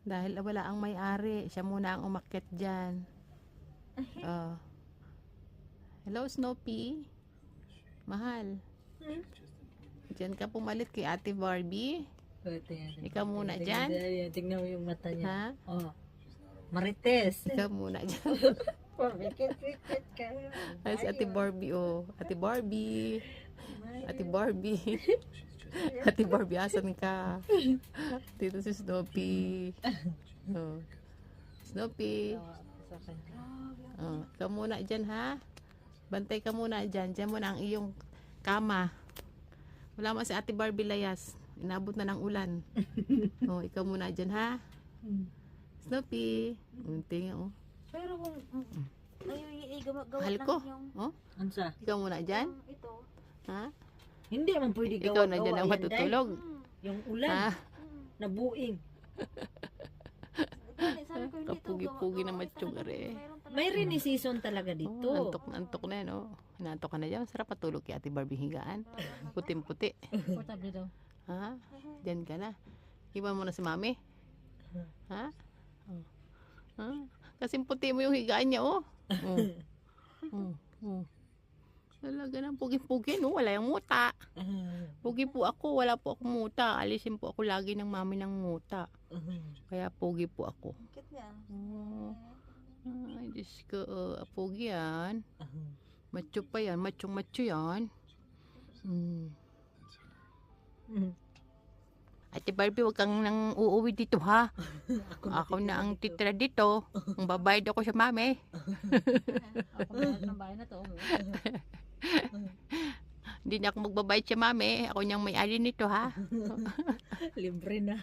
Dahil wala ang may-ari. Siya muna ang umakyat dyan. Oh. Hello, Snoopy. Mahal. Diyan ka pumalit kay Ate Barbie. Ikaw muna dyan. Tingnan mo yung mata Ha? niya. Oh. Marites. Ikaw muna dyan. Pamikit-mikit ka. Ay, si Ate Barbie, oh. Ate Barbie. Ate Barbie. Ate Barbie, asan ka? Dito si Snoopy. Oh. Snoopy. Oh. Ikaw muna dyan, ha? Bantay ka muna dyan. Dyan muna ang iyong kama. Wala mo si Ate Barbie layas. Inabot na ng ulan. Oh, ikaw muna dyan, ha? Snoopy. Tingnan, oh. Pero kung gawa Mahal lang ko. yung Oh, Ansa? ikaw muna dyan. ito. Ha? Hindi man pwede gawa. Ikaw na dyan ang matutulog. Yung ulan. Ha? Na buing. Sabi ko hindi ito. Kapugi-pugi na matsyong are. May rainy season talaga dito. Antok na yan, oh. Nantok ka na dyan. Sarap patulog kay Ate Barbie higaan. Puting-puti. Portable daw. Ha? Diyan ka na. Iwan mo na si Mami. Ha? Oh. Ha? Kasing puti mo yung higaan niya, oh. Talaga ng pugi-pugi, no? Wala yung muta. Pugi po ako. Wala po akong muta. Alisin po ako lagi ng mami ng muta. Kaya pugi po ako. Kit niya. Oh. Ay, Diyos ko. Pugi yan. Macho pa yan. Machong-macho yan. Ate Barbie, wag kang nang uuwi dito, ha? Ako na ang titira dito. Ang babayad ako sa mami. Ako bayad ng bahay na to. Hindi na ako magbabayad sa mami. Ako niyang may-ari nito, ha? Libre na.